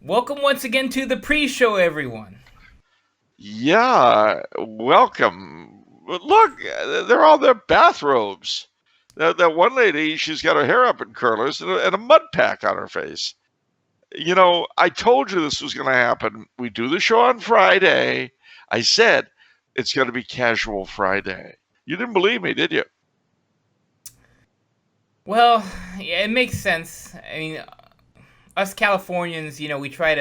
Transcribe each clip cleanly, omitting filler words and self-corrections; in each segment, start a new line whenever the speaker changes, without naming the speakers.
Welcome once again to the pre-show, everyone.
Yeah, welcome. Look, they're all their bathrobes. That one lady, she's got her hair up in curlers and a mud pack on her face. I told you this was going to happen. We do the show on Friday. I said it's going to be Casual Friday. You didn't believe me, did you?
Well, yeah, it makes sense. I mean, us Californians, we kind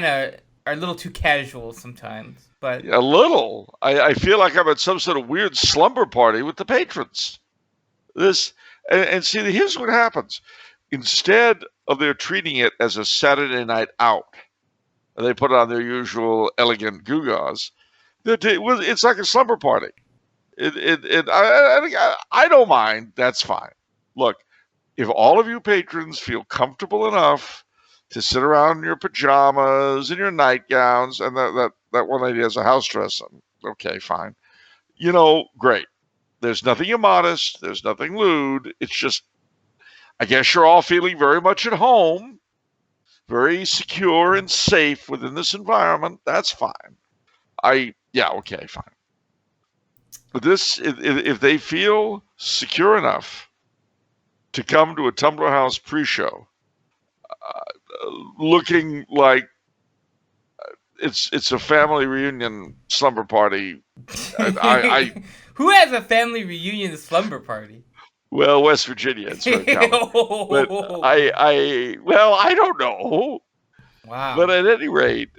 of are a little too casual sometimes. But
A little. I feel like I'm at some sort of weird slumber party with the patrons. This and see, here's what happens. Instead of their treating it as a Saturday night out, and they put on their usual elegant gewgaws. It's like a slumber party. I don't mind. That's fine. Look, if all of you patrons feel comfortable enough to sit around in your pajamas and your nightgowns, and that one lady has a house dress on, okay, fine. Great. There's nothing immodest. There's nothing lewd. It's just, I guess you're all feeling very much at home, very secure and safe within this environment. That's fine. Yeah, okay, fine. But if they feel secure enough to come to a Tumblr House pre-show, looking like it's a family reunion slumber party, I
who has a family reunion slumber party?
well, West Virginia, it's very common. But well, I don't know. But
Wow.
at any rate,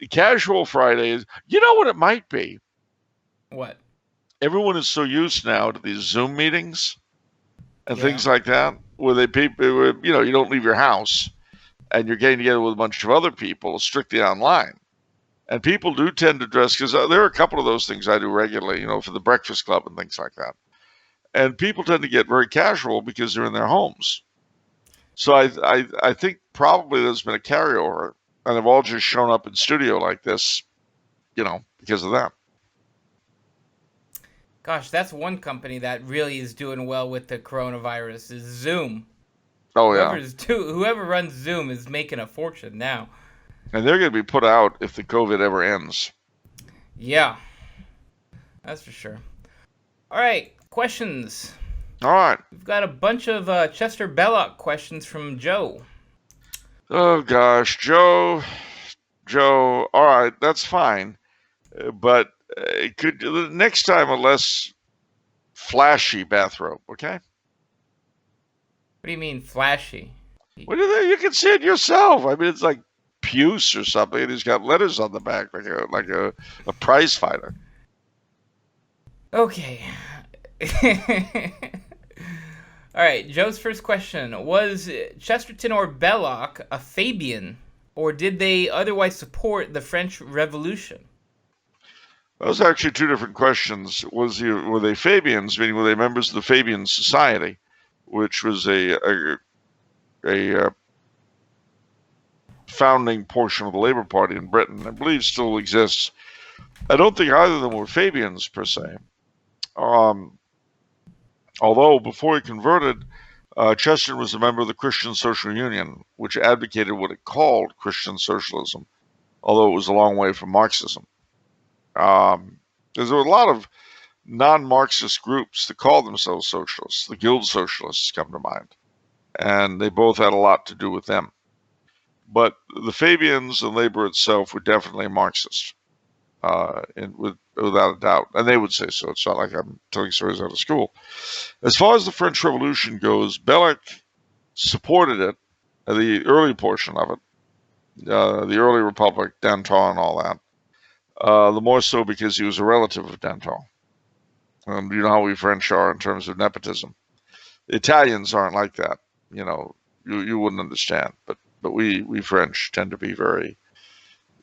Casual Friday is, you know what it might be?
What?
Everyone is so used now to these Zoom meetings and
Yeah.
things like that, where you don't leave your house and you're getting together with a bunch of other people strictly online. And people do tend to dress, because there are a couple of those things I do regularly, for the Breakfast Club and things like that. And people tend to get very casual because they're in their homes. So I think probably there's been a carryover, and they've all just shown up in studio like this, because of that.
Gosh, that's one company that really is doing well with the coronavirus is Zoom.
Oh yeah,
Whoever runs Zoom is making a fortune now.
and they're going to be put out if the COVID ever ends.
Yeah, that's for sure. All right, questions.
All right.
We've got a bunch of Chesterbelloc questions from Joe.
Oh gosh, Joe. All right, that's fine, but could next time a less flashy bathrobe, okay?
What do you mean flashy?
What do they? You can see it yourself. I mean, it's like puce or something, and he's got letters on the back, like a prize fighter.
Okay. All right, Joe's first question was Chesterton or Belloc a Fabian, or did they otherwise support the French Revolution?
Those are actually two different questions. Were they Fabians, meaning were they members of the Fabian Society, which was a founding portion of the Labour Party in Britain? I believe still exists. I don't think either of them were Fabians per se. Although before he converted, Chesterton was a member of the Christian Social Union, which advocated what it called Christian socialism, although it was a long way from Marxism. There were a lot of non-Marxist groups that called themselves socialists. The Guild Socialists come to mind, and they both had a lot to do with them. But the Fabians and labor itself were definitely Marxist, without a doubt, and they would say so. It's not like I'm telling stories out of school. As far as the French Revolution goes, Belloc supported it, the early portion of it, the early Republic, Danton, and all that. The more so because he was a relative of Danton. You know how we French are in terms of nepotism. The Italians aren't like that. You wouldn't understand, but we French tend to be very,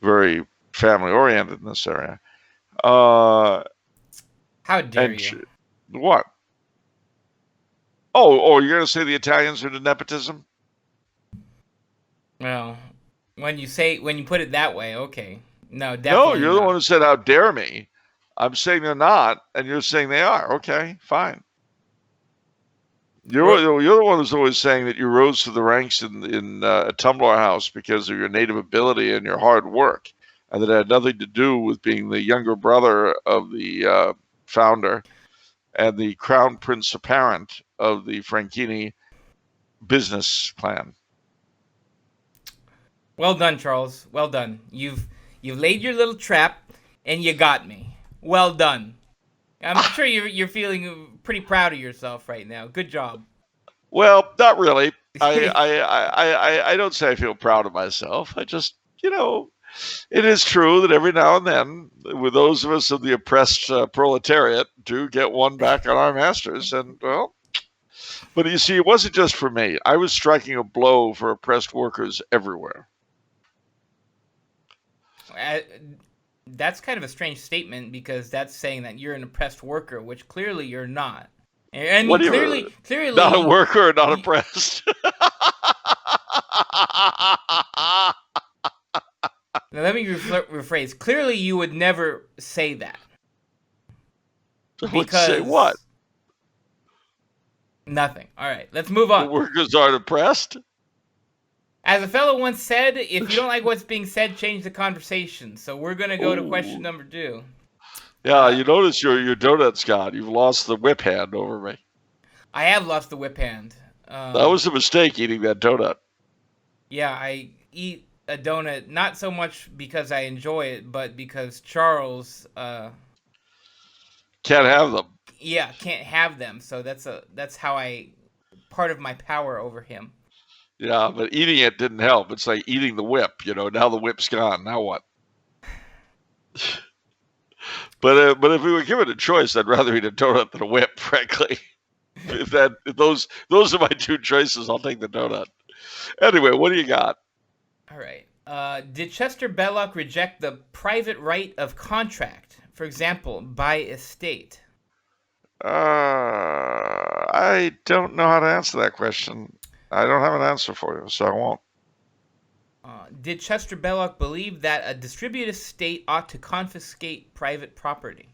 very family oriented in this area.
How dare
And
you?
what? Oh, you're gonna say the Italians are into nepotism?
Well, when you put it that way, okay. No,
No,
definitely
you're the one
not.
who said, "How dare me?" I'm saying they're not, and you're saying they are. Okay, fine.
Ro-
You're the one who's always saying that you rose to the ranks in a Tumblr house because of your native ability and your hard work, and that it had nothing to do with being the younger brother of the founder and the crown prince apparent of the Franchini business plan.
Well done, Charles. Well done. You've laid your little trap, and you got me. Well done. I'm sure you're feeling pretty proud of yourself right now. Good job.
Well, not really. I don't say I feel proud of myself. I just, it is true that every now and then, with those of us of the oppressed proletariat, do get one back on our masters. And, well, but you see, it wasn't just for me. I was striking a blow for oppressed workers everywhere.
Uh, that's kind of a strange statement because that's saying that you're an oppressed worker, which clearly you're not. I
What
mean,
do you,
clearly,
not a worker or not oppressed?
Now let me rephrase. Clearly, you would never say that
Would say what?
Nothing. All right, let's move
The
on.
workers aren't oppressed?
As a fellow once said, if you don't like what's being said, change the conversation. So we're gonna go to question number 2.
Yeah, you notice your donut, Scott. You've lost the whip hand over me.
I have lost the whip hand.
That was a mistake, eating that donut.
Yeah, I eat a donut not so much because I enjoy it, but because Charles,
Can't have them.
yeah, can't have them. So that's how I part of my power over him.
Yeah, but eating it didn't help. It's like eating the whip. Now the whip's gone. Now what? But if we were given a choice, I'd rather eat a donut than a whip, frankly. If those are my two choices, I'll take the donut. Anyway, what do you got?
All right. Did Chesterbelloc reject the private right of contract, for example, by estate?
I don't know how to answer that question. I don't have an answer for you, so I won't.
Did Chesterbelloc believe that a distributist state ought to confiscate private property?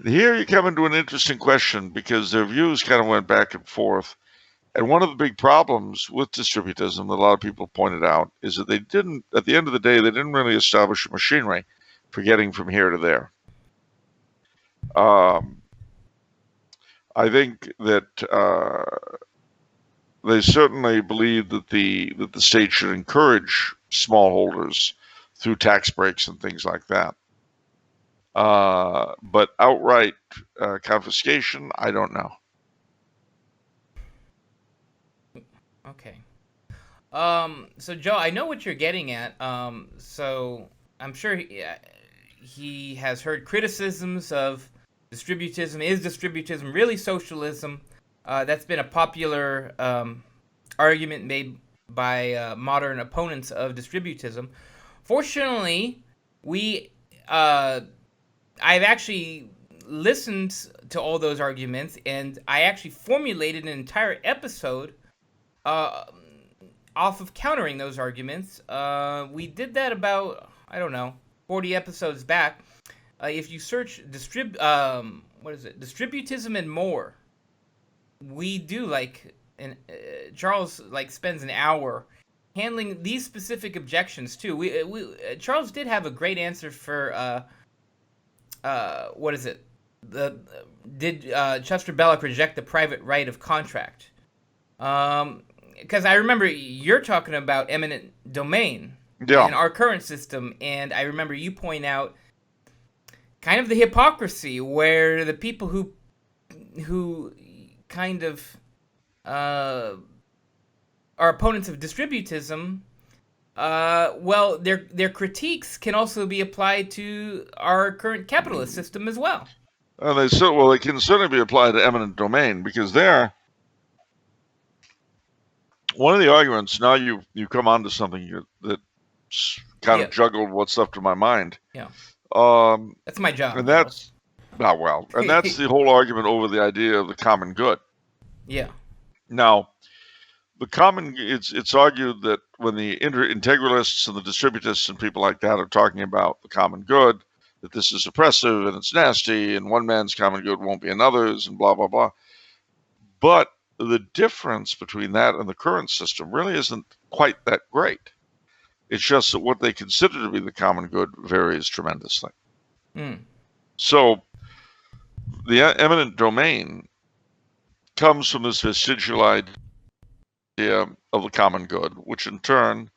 Here you come into an interesting question because their views kind of went back and forth. And one of the big problems with distributism that a lot of people pointed out is that they didn't, at the end of the day, they didn't really establish a machinery for getting from here to there. I think that they certainly believe that the state should encourage smallholders through tax breaks and things like that. But outright confiscation, I don't know.
Okay. So Joe, I know what you're getting at. So I'm sure he has heard criticisms of distributism. Is distributism really socialism? That's been a popular argument made by modern opponents of distributism. Fortunately, I've actually listened to all those arguments, and I actually formulated an entire episode off of countering those arguments. We did that about, I don't know, 40 episodes back. If you search distributism and more, we do Charles spends an hour handling these specific objections too. Charles did have a great answer for what is it? Did Chesterbelloc reject the private right of contract? Because I remember you're talking about eminent domain in our current system, and I remember you point out kind of the hypocrisy where the people who kind of are opponents of distributism, well, their critiques can also be applied to our current capitalist system as well.
They can certainly be applied to eminent domain because one of the arguments. Now you come on to something that's kind of juggled what's up to my mind.
Yeah,
that's
my job,
and that's not well, and that's the whole argument over the idea of the common good.
Yeah.
Now, it's argued that when the integralists and the distributists and people like that are talking about the common good, that this is oppressive and it's nasty and one man's common good won't be another's and blah, blah, blah. But the difference between that and the current system really isn't quite that great. It's just that what they consider to be the common good varies tremendously. So the eminent domain comes from this vestigial idea of the common good, which in turn,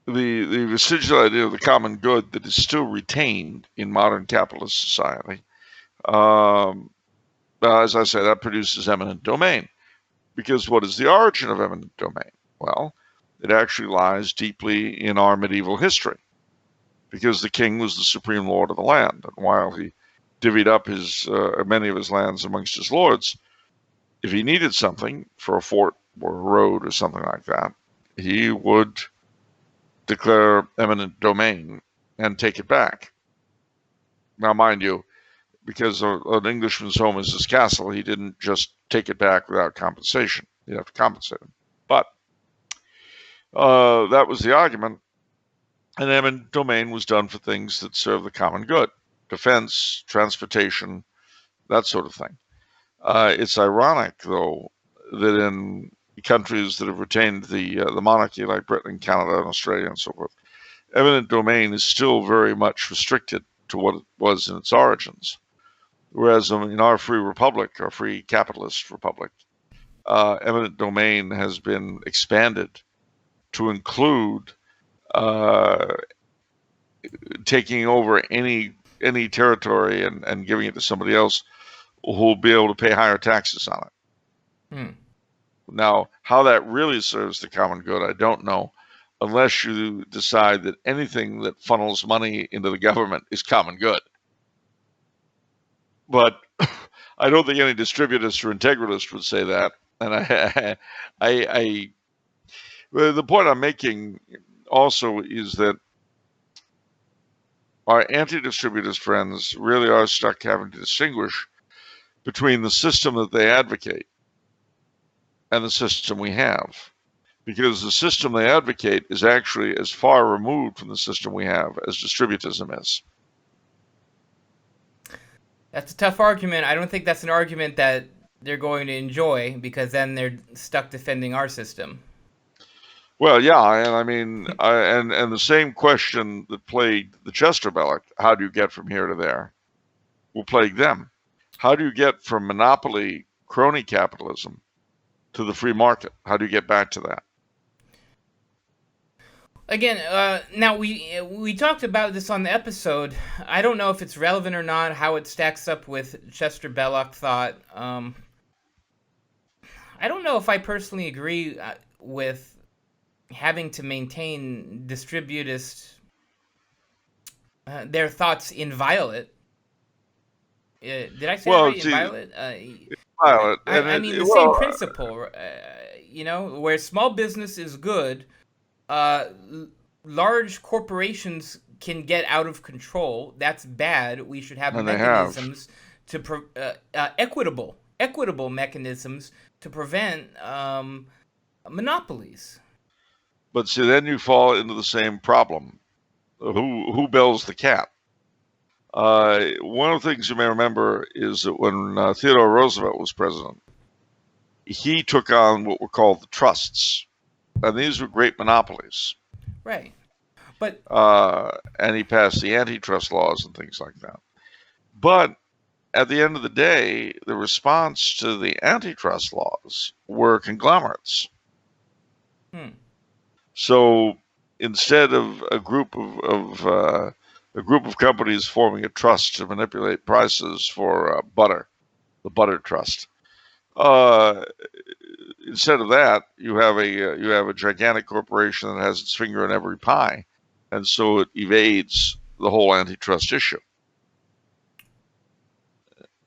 the vestigial idea of the common good that is still retained in modern capitalist society, as I say, that produces eminent domain. Because what is the origin of eminent domain? Well, it actually lies deeply in our medieval history. Because the king was the supreme lord of the land, and while he divvied up many of his lands amongst his lords, if he needed something for a fort or a road or something like that, he would declare eminent domain and take it back. Now, mind you, because an Englishman's home is his castle, he didn't just take it back without compensation. You'd have to compensate him. But that was the argument. And eminent domain was done for things that serve the common good: defense, transportation, that sort of thing. It's ironic, though, that in countries that have retained the monarchy, like Britain, Canada, and Australia, and so forth, eminent domain is still very much restricted to what it was in its origins. Whereas in our free republic, our free capitalist republic, eminent domain has been expanded to include taking over any territory and giving it to somebody else who will be able to pay higher taxes on it. Now, how that really serves the common good, I don't know, unless you decide that anything that funnels money into the government is common good. But I don't think any distributist or integralist would say that. And the point I'm making also is that our anti-distributist friends really are stuck having to distinguish between the system that they advocate and the system we have. Because the system they advocate is actually as far removed from the system we have as distributism is.
That's a tough argument. I don't think that's an argument that they're going to enjoy, because then they're stuck defending our system.
Well, yeah, and I mean, and the same question that plagued the Chesterbelloc, how do you get from here to there, will plague them. How do you get from monopoly crony capitalism to the free market? How do you get back to that?
Again, now we talked about this on the episode. I don't know if it's relevant or not, how it stacks up with Chesterbelloc thought. I don't know if I personally agree with having to maintain distributist their thoughts inviolate. Did I say that right? Inviolate?
Inviolate.
I mean, the same principle, where small business is good, large corporations can get out of control. That's bad. We should have mechanisms to equitable mechanisms to prevent monopolies.
But see, then you fall into the same problem. Who bells the cat? One of the things you may remember is that when Theodore Roosevelt was president, he took on what were called the trusts. And these were great monopolies.
Right. But
and he passed the antitrust laws and things like that. But at the end of the day, the response to the antitrust laws were conglomerates. So instead of a group of companies forming a trust to manipulate prices for butter, the butter trust, instead of that, you have a gigantic corporation that has its finger in every pie, and so it evades the whole antitrust issue.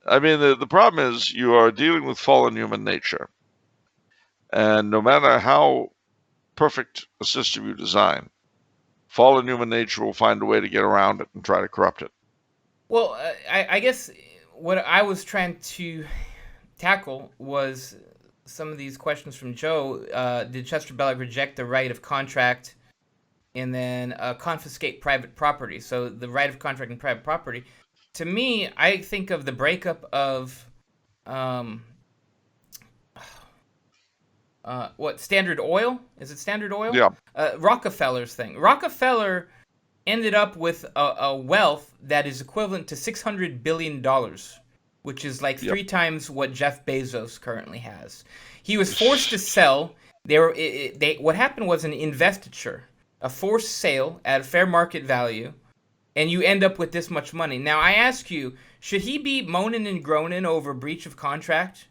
I mean, the problem is you are dealing with fallen human nature, and no matter how perfect a system you design, fallen human nature will find a way to get around it and try to corrupt it.
Well, I guess what I was trying to tackle was some of these questions from Joe. Did Chesterbelloc reject the right of contract and then confiscate private property? So the right of contract and private property. To me, I think of the breakup of what, Standard Oil? Is it Standard Oil?
Yeah.
Rockefeller's thing. Rockefeller ended up with a wealth that is equivalent to $600 billion, which is like
Yep.
3 times what Jeff Bezos currently has. He was forced to sell. What happened was an investiture, a forced sale at a fair market value, and you end up with this much money. Now, I ask you, should he be moaning and groaning over breach of contract?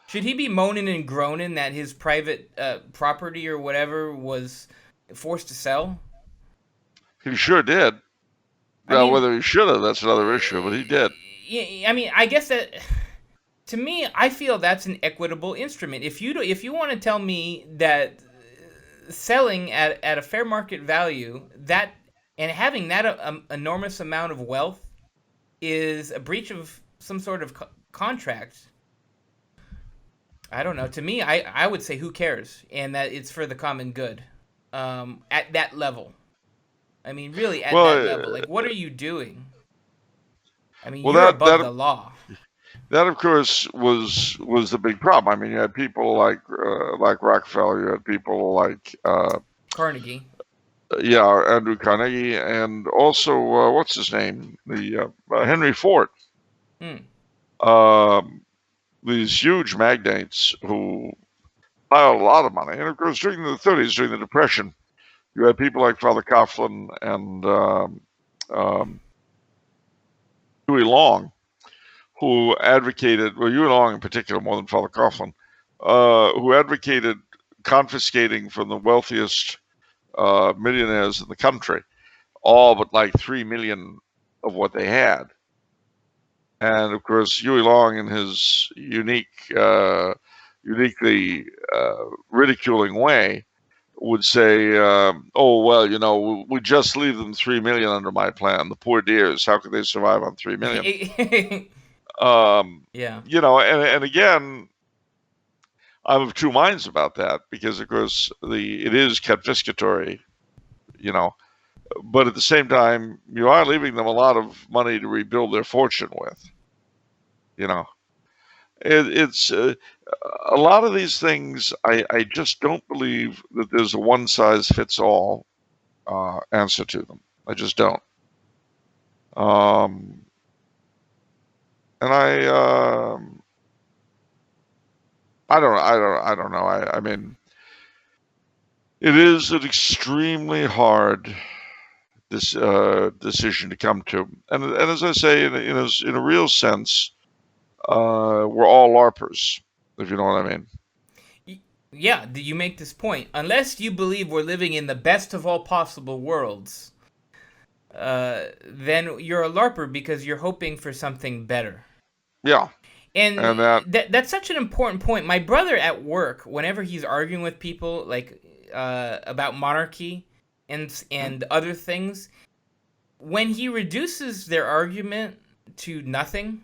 Should he be moaning and groaning that his private property or whatever was forced to sell?
He sure did. Now, whether he should have, that's another issue, but he did.
I mean, I guess that, to me, I feel that's an equitable instrument. If you want to tell me that selling at a fair market value, that and having that enormous amount of wealth is a breach of some sort of contract, I don't know. To me, I would say who cares, and that it's for the common good. At that level, I mean, really, at that level, like, what are you doing? I mean, you're above the law.
That, of course, was the big problem. I mean, you had people like Rockefeller, you had people like
Carnegie.
Yeah, Andrew Carnegie, and also what's his name, the Henry Ford. These huge magnates who piled a lot of money, and of course, during the 30s, during the Depression, you had people like Father Coughlin and Huey Long, who advocated, well, Huey Long in particular, more than Father Coughlin, who advocated confiscating from the wealthiest millionaires in the country all but like 3 million of what they had. And of course, Huey Long, in his uniquely ridiculing way, would say, "Oh well, you know, we just leave them 3 million under my plan. The poor dears, how could they survive on 3 million?"
Yeah.
You know, and again, I'm of two minds about that, because of course it is confiscatory, you know, but at the same time, you are leaving them a lot of money to rebuild their fortune with. You know, it's a lot of these things. I just don't believe that there's a one size fits all answer to them. I just don't. And I don't know. I mean, it is an extremely hard decision to come to, and as I say, in a real sense, we're all LARPers, if you know what I mean.
Yeah, you make this point. Unless you believe we're living in the best of all possible worlds, then you're a LARPer because you're hoping for something better.
Yeah.
And that's such an important point. My brother at work, whenever he's arguing with people like about monarchy and other things, when he reduces their argument to nothing,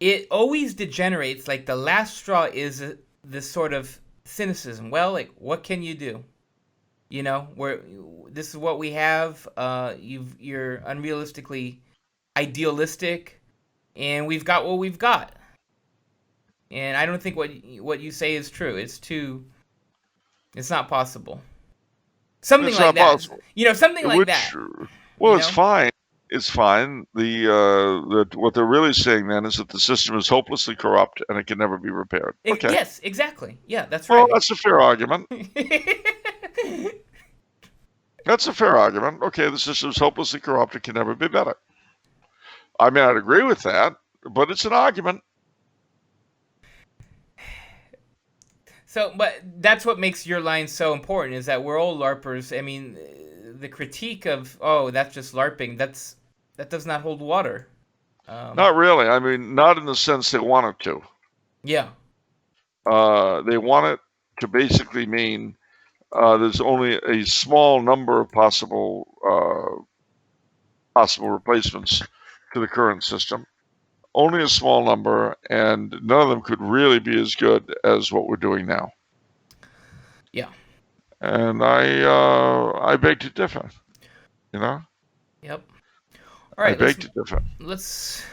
it always degenerates. Like, the last straw is this sort of cynicism. Well, like, what can you do? You know, this is what we have. You're unrealistically idealistic, and we've got what we've got. And I don't think what you say is true. It's not possible. Something like that. Possible. You know, something like that.
Well, it's fine. It's fine. What they're really saying then is that the system is hopelessly corrupt and it can never be repaired. Okay.
Yes, exactly. Yeah, that's right.
Well, that's a fair argument. That's a fair argument. Okay, the system is hopelessly corrupt. It can never be better. I mean, I'd agree with that, but it's an argument.
So, but that's what makes your line so important, is that we're all LARPers. I mean, the critique of, oh, that's just LARPing, that does not hold water.
Not really. I mean, not in the sense they want it to.
Yeah.
They want it to basically mean there's only a small number of possible replacements to the current system. Only a small number, and none of them could really be as good as what we're doing now.
Yeah.
And I beg to differ. You know.
Yep. All right.
I beg to differ.
Let's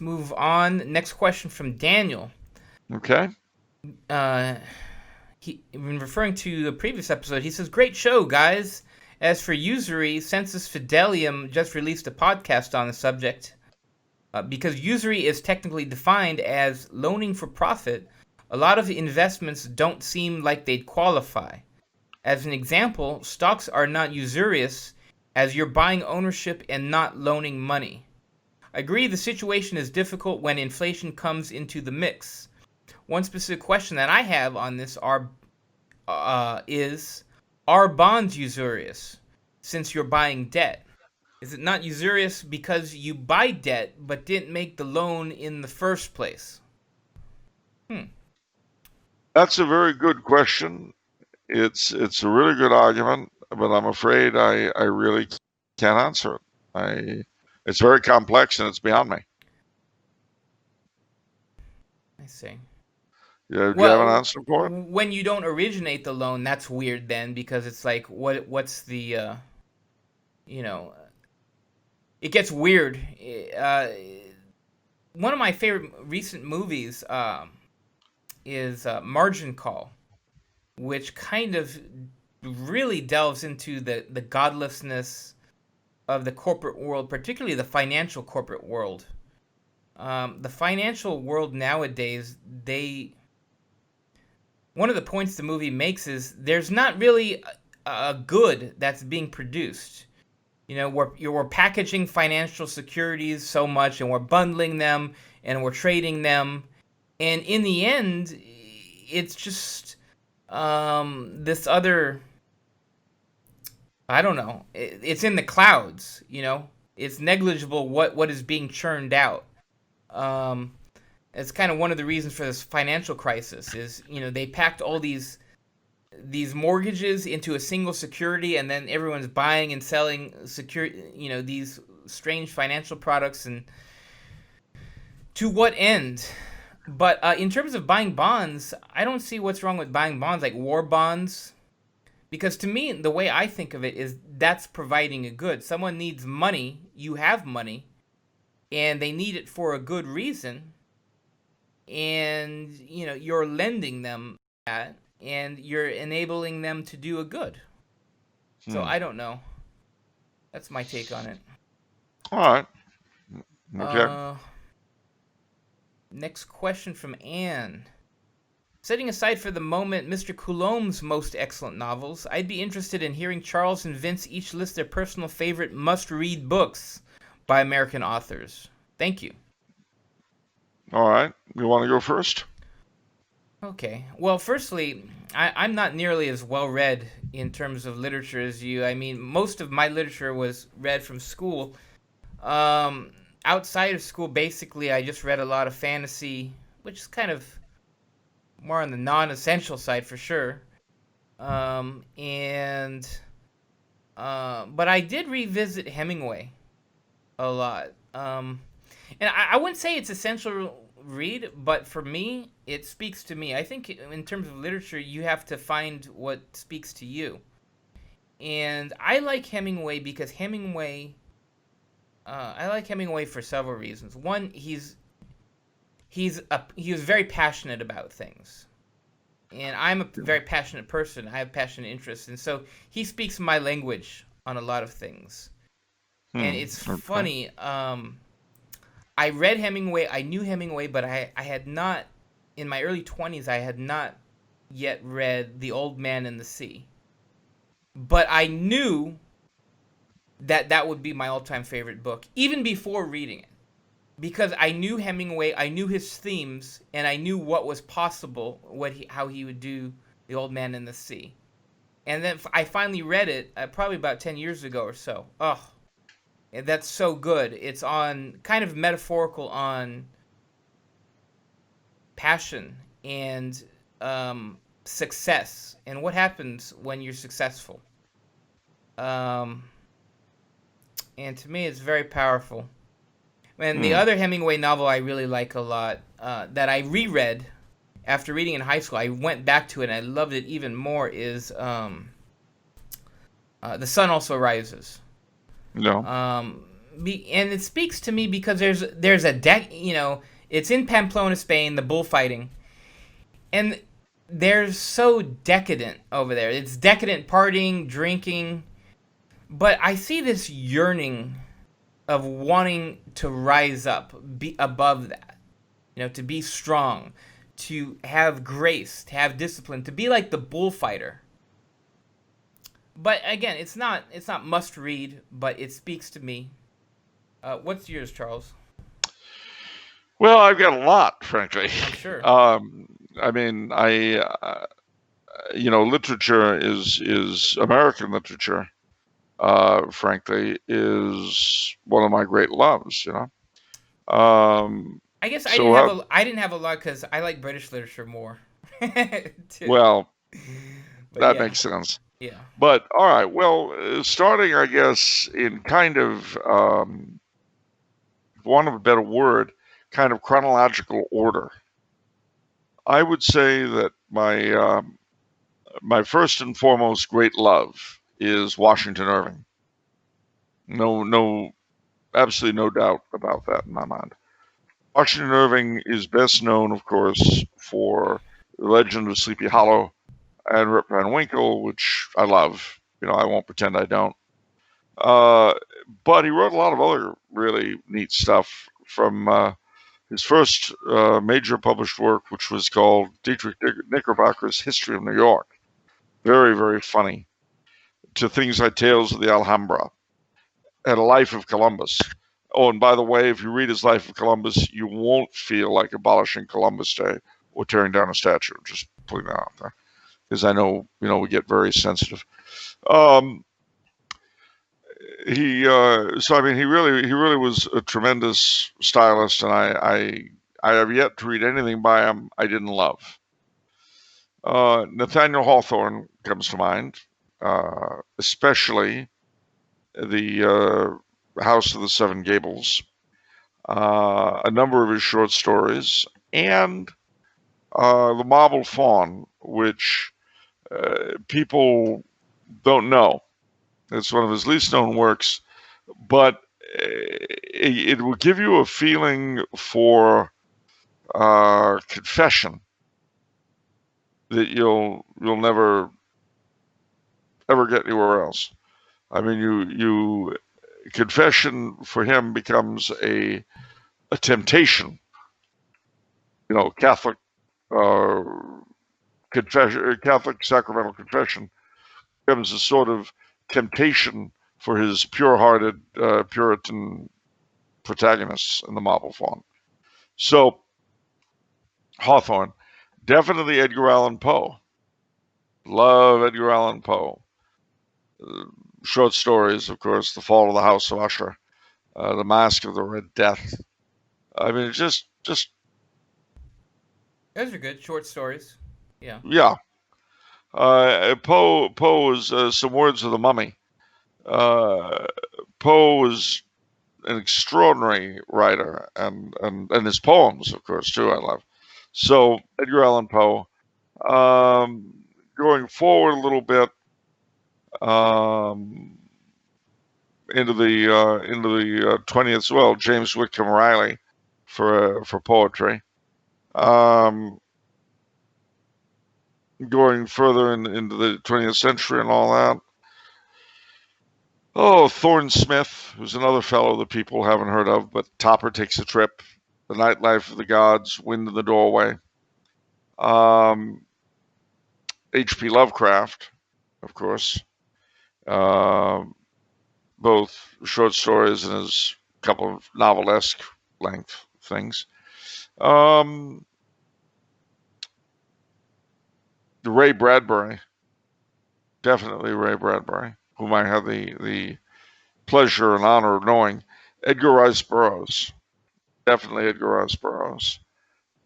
move on. Next question from Daniel.
Okay.
when referring to the previous episode, he says, "Great show, guys. As for usury, Census Fidelium just released a podcast on the subject. Because usury is technically defined as loaning for profit, a lot of investments don't seem like they'd qualify. As an example, stocks are not usurious, as you're buying ownership and not loaning money. I agree the situation is difficult when inflation comes into the mix. One specific question that I have on this is, are bonds usurious, since you're buying debt? Is it not usurious because you buy debt but didn't make the loan in the first place?"
That's a very good question. It's a really good argument, but I'm afraid I really can't answer it. It's very complex and it's beyond me.
I see.
Do you have an answer for it?
When you don't originate the loan, that's weird then, because it's like, what's the, it gets weird. One of my favorite recent movies is Margin Call, which kind of really delves into the godlessness of the corporate world, particularly the financial corporate world. The financial world nowadays, one of the points the movie makes is there's not really a good that's being produced. We're packaging financial securities so much, and we're bundling them, and we're trading them, and in the end, it's just this other, I don't know, it's in the clouds. It's negligible what is being churned out. It's kind of one of the reasons for this financial crisis is, they packed all these mortgages into a single security, and then everyone's buying and selling these strange financial products, and to what end? But in terms of buying bonds, I don't see what's wrong with buying bonds, like war bonds, because to me, the way I think of it is that's providing a good. Someone needs money, you have money, and they need it for a good reason, and you're lending them that, and you're enabling them to do a good. So I don't know. That's my take on it.
All right. Okay.
Next question from Anne. Setting aside for the moment Mr. Coulombe's most excellent novels, I'd be interested in hearing Charles and Vince each list their personal favorite must-read books by American authors. Thank you.
All right. You want to go first?
Okay. Well, firstly, I'm not nearly as well-read in terms of literature as you. I mean, most of my literature was read from school. Outside of school, basically, I just read a lot of fantasy, which is kind of more on the non-essential side for sure. But I did revisit Hemingway a lot. And I wouldn't say it's essential read, but for me, it speaks to me. I think in terms of literature, you have to find what speaks to you. And I like Hemingway because I like Hemingway for several reasons. One, he was very passionate about things, and I'm a very passionate person. I have passionate interests, and so he speaks my language on a lot of things. And it's funny. I read Hemingway. I knew Hemingway, but I had not, in my early 20s, I had not yet read The Old Man and the Sea. But I knew that would be my all-time favorite book, even before reading it. Because I knew Hemingway, I knew his themes, and I knew what was possible, how he would do The Old Man and the Sea. And then I finally read it, probably about 10 years ago or so. Oh, that's so good. It's on, kind of metaphorical on passion and success, and what happens when you're successful. And to me, it's very powerful. And the other Hemingway novel I really like a lot, that I reread after reading in high school, I went back to it and I loved it even more, is The Sun Also Rises.
No.
And it speaks to me because there's a deck, it's in Pamplona, Spain, the bullfighting. And they're so decadent over there. It's decadent partying, drinking, but I see this yearning of wanting to rise up, be above that. To be strong, to have grace, to have discipline, to be like the bullfighter. But again, it's not must read, but it speaks to me. What's yours, Charles?
Well, I've got a lot, frankly.
I'm sure.
I mean, literature is American literature. Frankly, is one of my great loves.
I guess
So,
I didn't have a lot because I like British literature more. Too.
well,
But
that
yeah,
makes sense.
yeah.
But all right, well, starting, I guess, in kind of, for want of a better word, kind of chronological order. I would say that my first and foremost great love is Washington Irving. No, absolutely no doubt about that in my mind. Washington Irving is best known, of course, for The Legend of Sleepy Hollow and Rip Van Winkle, which I love. I won't pretend I don't. But he wrote a lot of other really neat stuff from his first major published work, which was called Dietrich Knickerbocker's History of New York. Very, very funny. To things like Tales of the Alhambra and A Life of Columbus. Oh, and by the way, if you read his Life of Columbus, you won't feel like abolishing Columbus Day or tearing down a statue. Just putting that out there, because I know we get very sensitive. So I mean, he really was a tremendous stylist, and I have yet to read anything by him I didn't love. Nathaniel Hawthorne comes to mind, especially the House of the Seven Gables, a number of his short stories, and The Marble Faun, which people don't know. It's one of his least known works, but it will give you a feeling for confession that you'll never ever get anywhere else. I mean, you confession for him becomes a temptation. Catholic confession, Catholic sacramental confession becomes a sort of temptation for his pure-hearted Puritan protagonists in The Marble Faun. So, Hawthorne, definitely Edgar Allan Poe. Love Edgar Allan Poe. Short stories, of course, The Fall of the House of Usher, The Mask of the Red Death. I mean, just
Those are good short stories. Yeah.
yeah. Poe is Some Words of the Mummy. Poe was an extraordinary writer, and his poems, of course, too, I love. So Edgar Allan Poe. Going forward a little bit into the 20th, well, James Whitcomb Riley for poetry. Going further into the 20th century and all that. Oh, Thorne Smith, who's another fellow that people haven't heard of, but Topper Takes a Trip, The Nightlife of the Gods, Wind in the Doorway. H.P. Lovecraft, of course. Both short stories and his couple of novelesque length things. Ray Bradbury, definitely Ray Bradbury, whom I had the pleasure and honor of knowing. Edgar Rice Burroughs, definitely Edgar Rice Burroughs.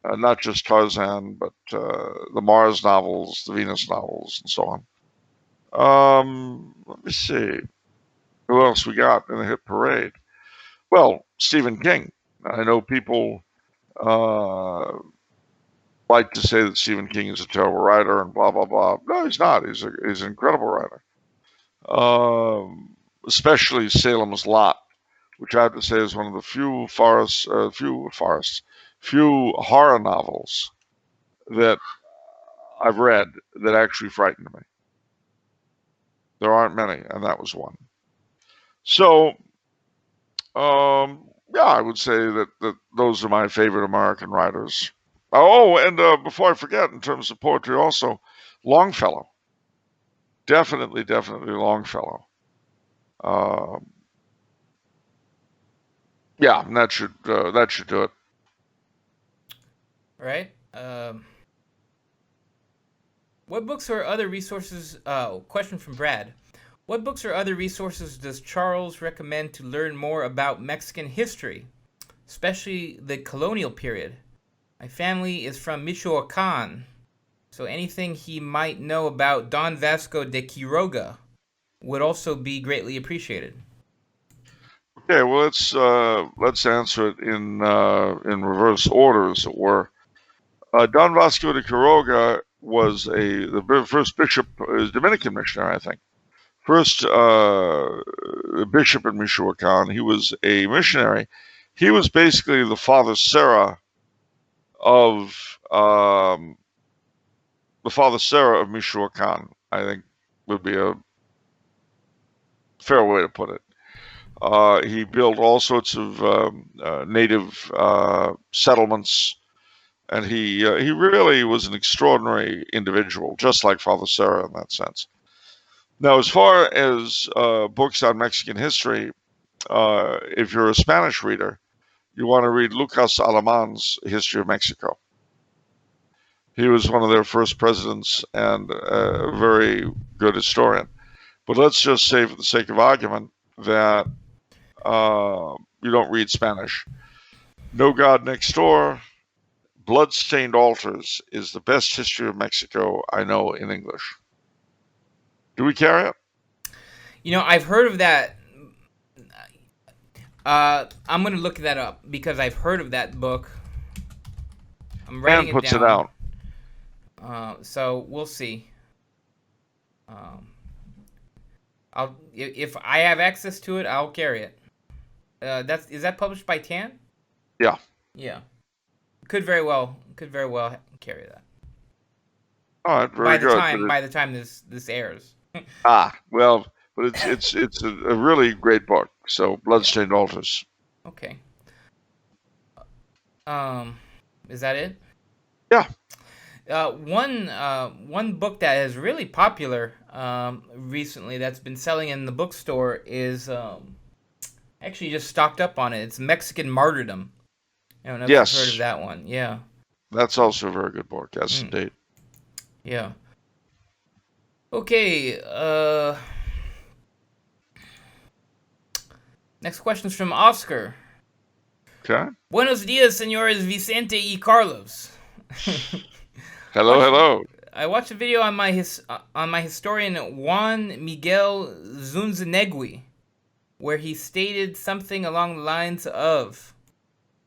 Not just Tarzan, but the Mars novels, the Venus novels, and so on. Let me see. Who else we got in the hit parade? Well, Stephen King. I know people like to say that Stephen King is a terrible writer and blah, blah, blah. No, he's not. He's an incredible writer. Especially Salem's Lot, which I have to say is one of the few horror novels that I've read that actually frightened me. There aren't many, and that was one. So, yeah, I would say that those are my favorite American writers. Oh, and before I forget, in terms of poetry, also Longfellow. Definitely Longfellow. Yeah, that should do it.
Right. What books or other resources? Question from Brad. What books or other resources does Charles recommend to learn more about Mexican history, especially the colonial period? My family is from Michoacan, so anything he might know about Don Vasco de Quiroga would also be greatly appreciated.
Okay, well let's answer it in reverse order, as it were. Don Vasco de Quiroga was the first bishop, Dominican missionary, I think. First bishop in Michoacan. He was a missionary. He was basically the Father Serra of Michoacan, I think would be a fair way to put it. He built all sorts of native settlements, and he really was an extraordinary individual, just like Father Serra in that sense. Now, as far as books on Mexican history, if you're a Spanish reader, you want to read Lucas Alemán's History of Mexico. He was one of their first presidents and a very good historian. But let's just say, for the sake of argument, that you don't read Spanish. No God Next Door, Blood-Stained Altars is the best history of Mexico I know in English. Do we carry it?
I've heard of that. I'm going to look that up because I've heard of that book. I'm writing
and puts
it down.
It out.
So we'll see. If I have access to it, I'll carry it. Is that published by Tan?
Yeah.
Yeah. Could very well carry that.
All right, very good.
By the time this airs.
Well, but it's a really great book. So Bloodstained Altars.
Okay. Is that it?
Yeah.
One book that is really popular recently that's been selling in the bookstore is actually just stocked up on it. It's Mexican Martyrdom. I don't know if you've heard of that one. Yeah.
That's also a very good book. Yes, indeed.
Yeah. Okay. Next question is from Oscar.
Okay.
Buenos dias, señores Vicente y Carlos.
Hello.
I watched a video on my historian Juan Miguel Zunzunegui, where he stated something along the lines of,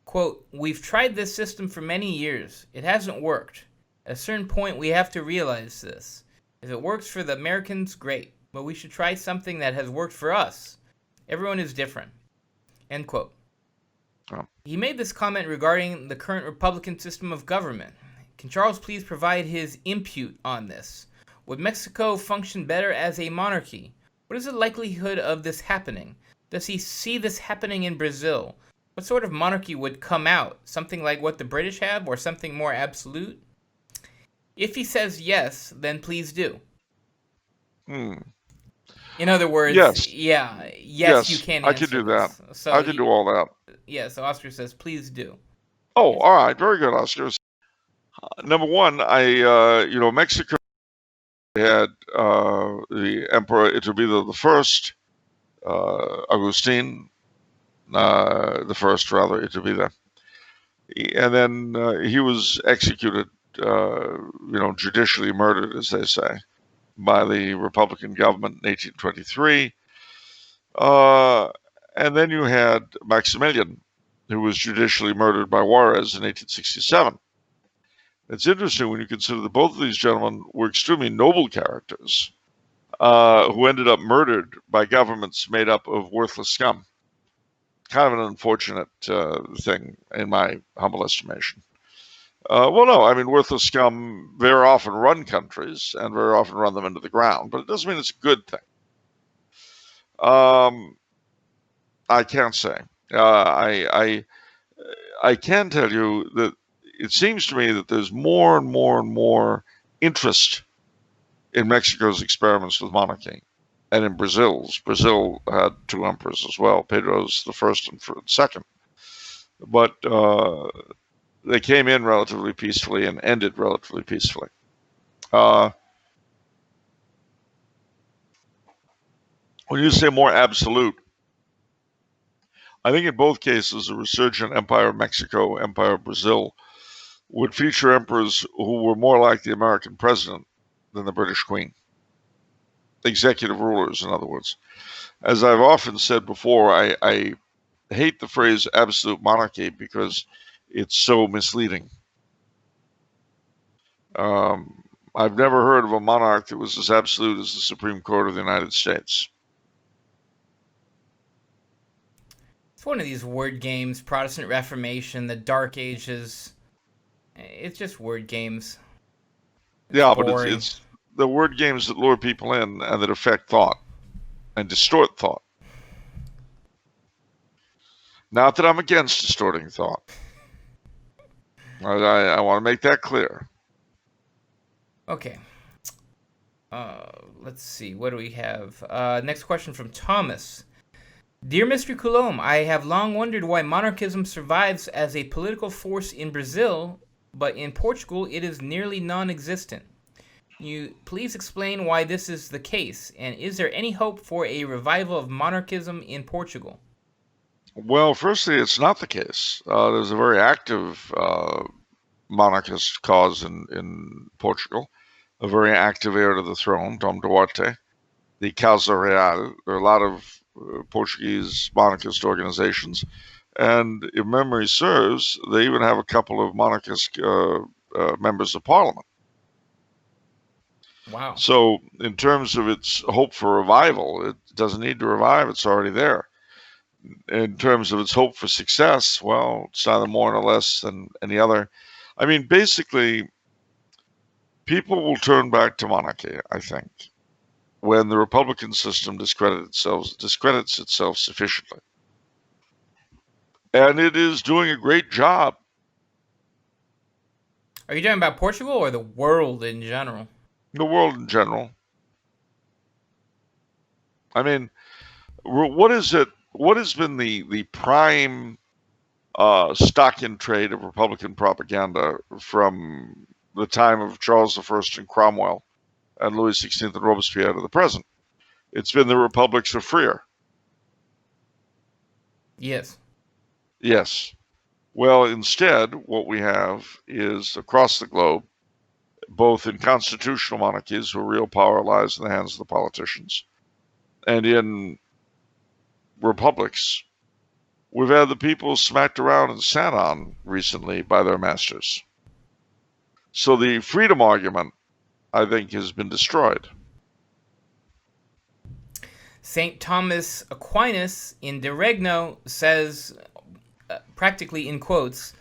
quote, "We've tried this system for many years. It hasn't worked. At a certain point, we have to realize this. If it works for the Americans, great. But we should try something that has worked for us. Everyone is different." End quote.
Oh.
He made this comment regarding the current Republican system of government. Can Charles please provide his input on this? Would Mexico function better as a monarchy? What is the likelihood of this happening? Does he see this happening in Brazil? What sort of monarchy would come out? Something like what the British have, or something more absolute? If he says yes, then please do. In other words,
yes,
you can answer
I can do
this.
that.
So
I can do all that.
Yeah, so Oscar says, please do.
Oh, all right. Very good, Oscar. Number one, Mexico had the Emperor Iturbide the First, Agustin, the first, rather, Iturbide. And then he was executed, judicially murdered, as they say, by the Republican government in 1823. And then you had Maximilian, who was judicially murdered by Juarez in 1867. It's interesting when you consider that both of these gentlemen were extremely noble characters who ended up murdered by governments made up of worthless scum. Kind of an unfortunate thing, in my humble estimation. Well, no, I mean, worthless scum very often run countries and very often run them into the ground, but it doesn't mean it's a good thing. I can't say. I can tell you that it seems to me that there's more and more and more interest in Mexico's experiments with monarchy, and in Brazil's. Brazil had two emperors as well, Pedro's the first and second, but they came in relatively peacefully and ended relatively peacefully. When you say more absolute, I think in both cases, the resurgent Empire of Mexico, Empire of Brazil, would feature emperors who were more like the American president than the British Queen. Executive rulers, in other words. As I've often said before, I hate the phrase absolute monarchy because it's so misleading. I've never heard of a monarch that was as absolute as the Supreme Court of the United States.
It's one of these word games, Protestant Reformation, the Dark Ages. It's just word games.
Yeah, but it's the word games that lure people in and that affect thought and distort thought. Not that I'm against distorting thought. I want to make that clear.
Okay. Let's see. What do we have? Next question from Thomas. Dear Mr. Coulombe, I have long wondered why monarchism survives as a political force in Brazil, but in Portugal it is nearly non-existent. You please explain why this is the case, and is there any hope for a revival of monarchism in Portugal?
Well, firstly, it's not the case. There's a very active monarchist cause in Portugal, a very active heir to the throne, Dom Duarte, the Casa Real. There are a lot of Portuguese monarchist organizations, and if memory serves, they even have a couple of monarchist members of parliament.
Wow.
So, in terms of its hope for revival, it doesn't need to revive, it's already there. In terms of its hope for success, well, it's neither more nor less than any other. I mean, basically, people will turn back to monarchy, I think, when the Republican system discredits itself sufficiently. And it is doing a great job.
Are you talking about Portugal or the world in general?
The world in general. I mean, what is it? What has been the prime stock in trade of Republican propaganda from the time of Charles I and Cromwell and Louis XVI and Robespierre to the present? It's been the republics are freer.
Yes.
Yes. Well, instead, what we have is across the globe, both in constitutional monarchies where real power lies in the hands of the politicians, and in republics, we've had the people smacked around and sat on recently by their masters. So the freedom argument, I think, has been destroyed.
St. Thomas Aquinas in De Regno says, practically in quotes,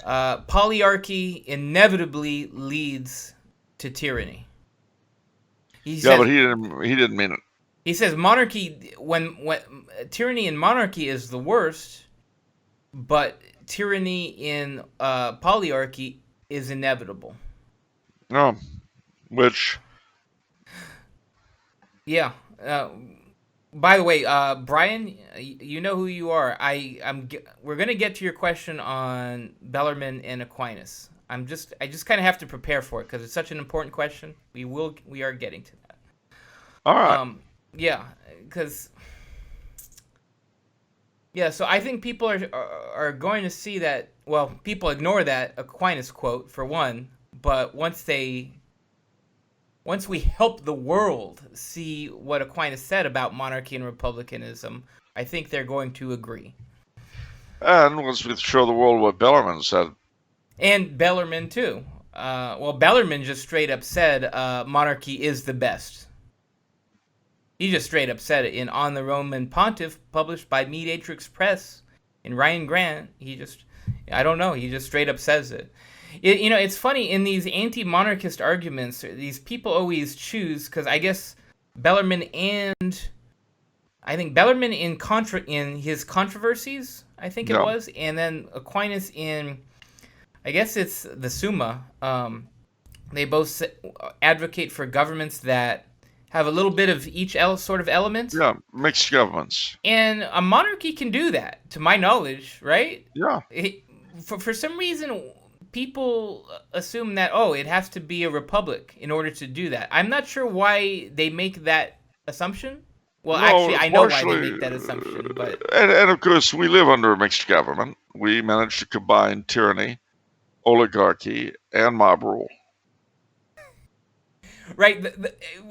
polyarchy inevitably leads to tyranny.
But he didn't mean it.
He says monarchy, when tyranny in monarchy is the worst, but tyranny in polyarchy is inevitable.
No, which.
Yeah. By the way, Brian, you know who you are. We're gonna get to your question on Bellarmine and Aquinas. I just kind of have to prepare for it because it's such an important question. We are getting to that.
All right.
Yeah, because so I think people are going to see that. Well, people ignore that Aquinas quote for one, but once we help the world see what Aquinas said about monarchy and republicanism, I think they're going to agree.
And once we show the world what Bellarmine said.
And Bellarmine, too. Bellarmine just straight up said monarchy is the best. He just straight up said it in On the Roman Pontiff, published by Mediatrix Press in Ryan Grant. He just straight up says it. It's funny in these anti-monarchist arguments. These people always choose because I guess Bellarmine and I think Bellarmine in his controversies, I think it
Yeah.
was, and then Aquinas in I guess it's the Summa. They both advocate for governments that have a little bit of each sort of element.
Yeah. Mixed governments.
And a monarchy can do that, to my knowledge, right?
Yeah.
For some reason, people assume that, oh, it has to be a republic in order to do that. I'm not sure why they make that assumption. Well, actually,
No,
I know why they
partially,
make that assumption, but
and of course, we live under a mixed government. We managed to combine tyranny, oligarchy, and mob rule.
right.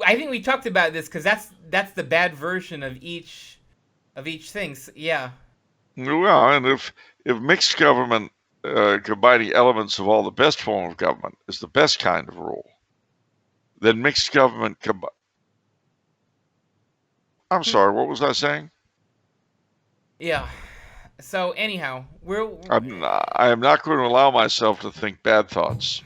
I think we talked about this because that's the bad version of each thing. Yeah.
Well, and if mixed government combining elements of all the best form of government is the best kind of rule, then mixed government. I'm sorry, what was I saying?
Yeah. So anyhow,
I am not going to allow myself to think bad thoughts.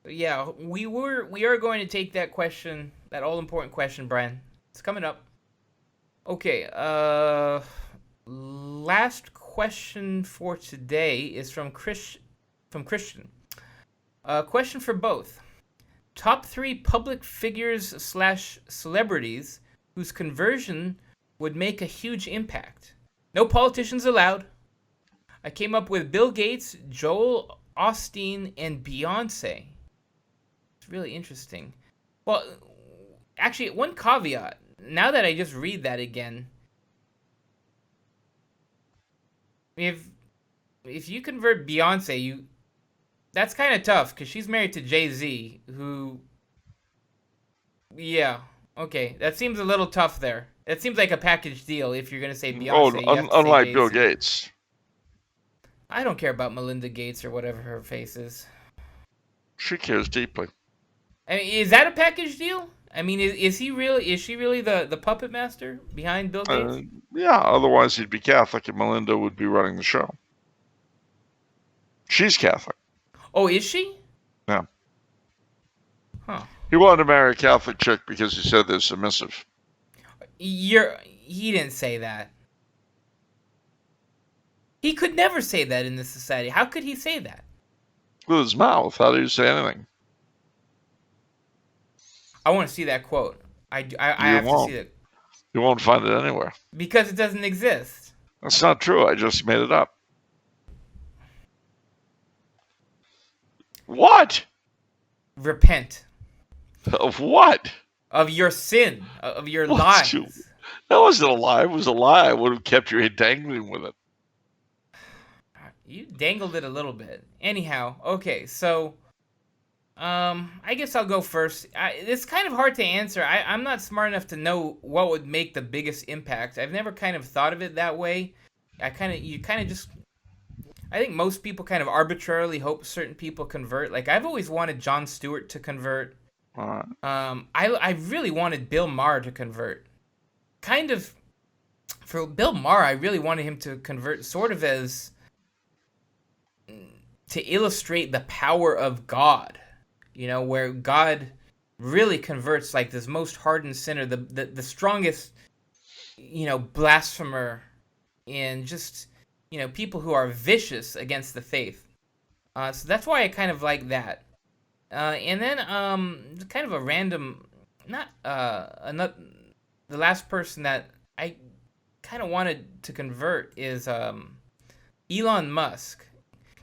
yeah, we are going to take that question, that all important question, Brian. It's coming up. Okay, last question for today is from Christian. Question for both. Top 3 public figures / celebrities whose conversion would make a huge impact. No politicians allowed. I came up with Bill Gates, Joel Osteen, and Beyonce. It's really interesting. Well, actually, one caveat. Now that I just read that again, if you convert Beyonce, that's kind of tough because she's married to Jay-Z, who, yeah, okay, that seems a little tough there. That seems like a package deal. If you're gonna say Beyonce, you have to say
Unlike
Jay-Z.
Bill Gates.
I don't care about Melinda Gates or whatever her face is.
She cares deeply.
I mean, is that a package deal? I mean, is he really? Is she really the puppet master behind Bill Gates?
Yeah, otherwise he'd be Catholic and Melinda would be running the show. She's Catholic.
Oh, is she?
Yeah.
Huh.
He wanted to marry a Catholic chick because he said they're submissive.
He didn't say that. He could never say that in this society. How could he say that?
With his mouth. How do you say anything?
I want to see that quote. I have to see it.
You won't find it anywhere.
Because it doesn't exist.
That's not true. I just made it up. What?
Repent.
Of what?
Of your sin. Of your lies.
That wasn't a lie. It was a lie. I would have kept your head dangling with it.
You dangled it a little bit. Anyhow, okay, so I guess I'll go first. It's kind of hard to answer. I'm not smart enough to know what would make the biggest impact. I've never kind of thought of it that way. I think most people kind of arbitrarily hope certain people convert. Like, I've always wanted Jon Stewart to convert.
All right.
I really wanted Bill Maher to convert. Kind of, for Bill Maher, I really wanted him to convert sort of as to illustrate the power of God, where God really converts like this most hardened sinner, the strongest, blasphemer, and just, people who are vicious against the faith. So that's why I kind of like that. And then kind of a random, not the last person that I kind of wanted to convert is Elon Musk.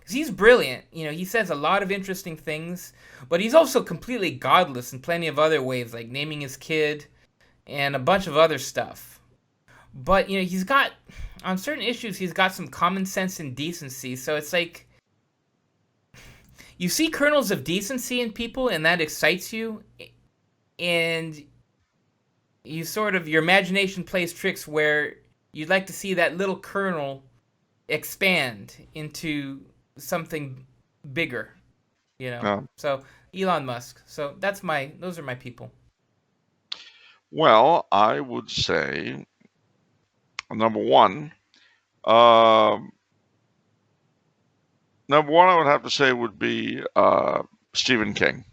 He's brilliant. He says a lot of interesting things, but he's also completely godless in plenty of other ways, like naming his kid and a bunch of other stuff. But, he's got, on certain issues, he's got some common sense and decency. So it's like, you see kernels of decency in people and that excites you. And you your imagination plays tricks where you'd like to see that little kernel expand into something bigger,
Yeah.
So Elon Musk. So those are my people.
Well, I would say number one, Number one, I would have to say would be Stephen King.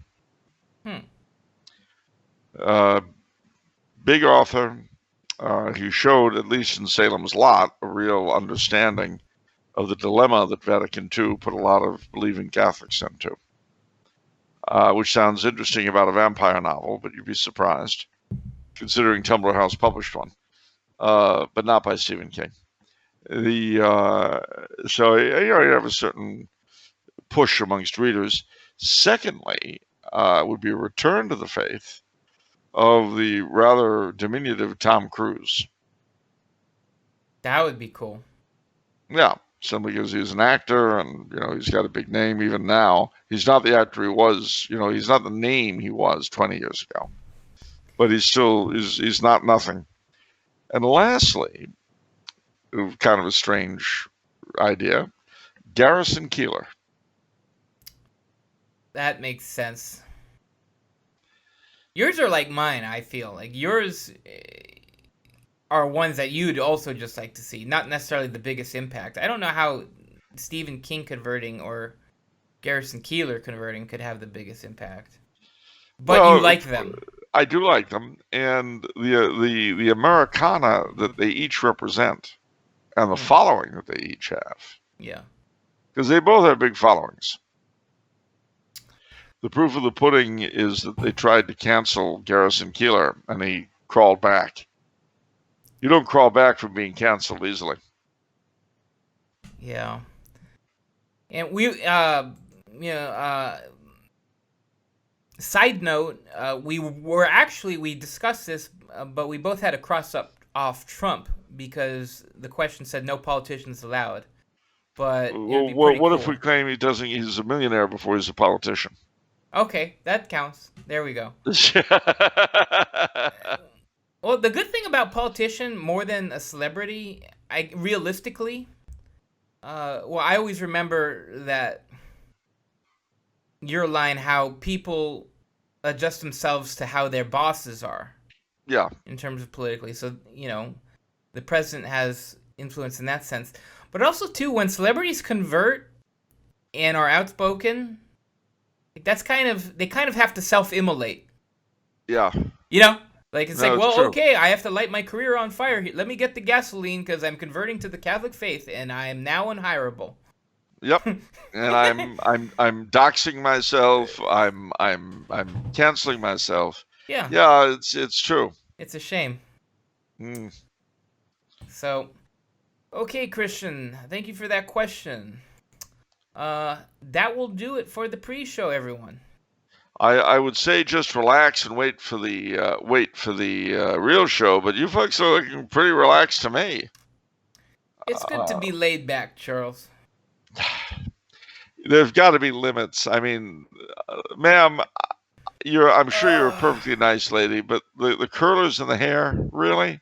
Big author. He showed, at least in Salem's Lot, a real understanding of the dilemma that Vatican II put a lot of believing Catholics into. Which sounds interesting about a vampire novel, but you'd be surprised, considering Tumbler House published one, but not by Stephen King. So you have a certain push amongst readers. Secondly, would be a return to the faith of the rather diminutive Tom Cruise.
That would be cool.
Yeah, simply because he's an actor and, he's got a big name even now. He's not the actor he was, he's not the name he was 20 years ago. But he's not nothing. And lastly, kind of a strange idea, Garrison Keillor.
That makes sense. Yours are like mine, I feel. Like yours are ones that you'd also just like to see, not necessarily the biggest impact. I don't know how Stephen King converting or Garrison Keillor converting could have the biggest impact. But you like them.
I do like them, and the Americana that they each represent, and the following that they each have.
Yeah.
Because they both have big followings. The proof of the pudding is that they tried to cancel Garrison Keillor, and he crawled back. You don't crawl back from being canceled easily.
Yeah. And we, side note, we discussed this, but we both had to cross off Trump because the question said no politicians allowed. But
what if we claim he's a millionaire before he's a politician?
Okay, that counts. There we go. Well, the good thing about politician more than a celebrity, I always remember that your line, how people adjust themselves to how their bosses are.
Yeah.
In terms of politically. So, the president has influence in that sense. But also, too, when celebrities convert and are outspoken, they kind of have to self-immolate.
Yeah.
It's okay, I have to light my career on fire. Let me get the gasoline because I'm converting to the Catholic faith and I am now unhireable.
Yep. And I'm doxing myself. I'm canceling myself.
Yeah.
Yeah, it's true.
It's a shame. So, okay, Christian, thank you for that question. That will do it for the pre-show, everyone.
I would say just relax and wait for the real show, but you folks are looking pretty relaxed to me.
It's good to be laid back, Charles.
There's got to be limits. I mean, ma'am, I'm sure you're a perfectly nice lady, but the curlers in the hair, really?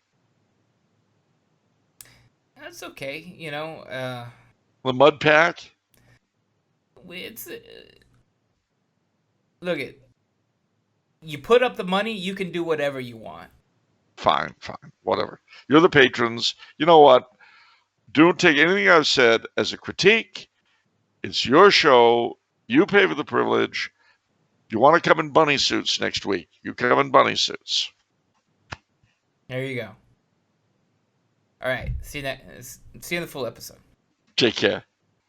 That's okay,
The mud pack?
It's look it. You put up the money, you can do whatever you want.
Fine, whatever. You're the patrons. You know what? Don't take anything I've said as a critique. It's your show. You pay for the privilege. You want to come in bunny suits next week, you come in bunny suits.
There you go. All right. See you in the full episode.
Take care.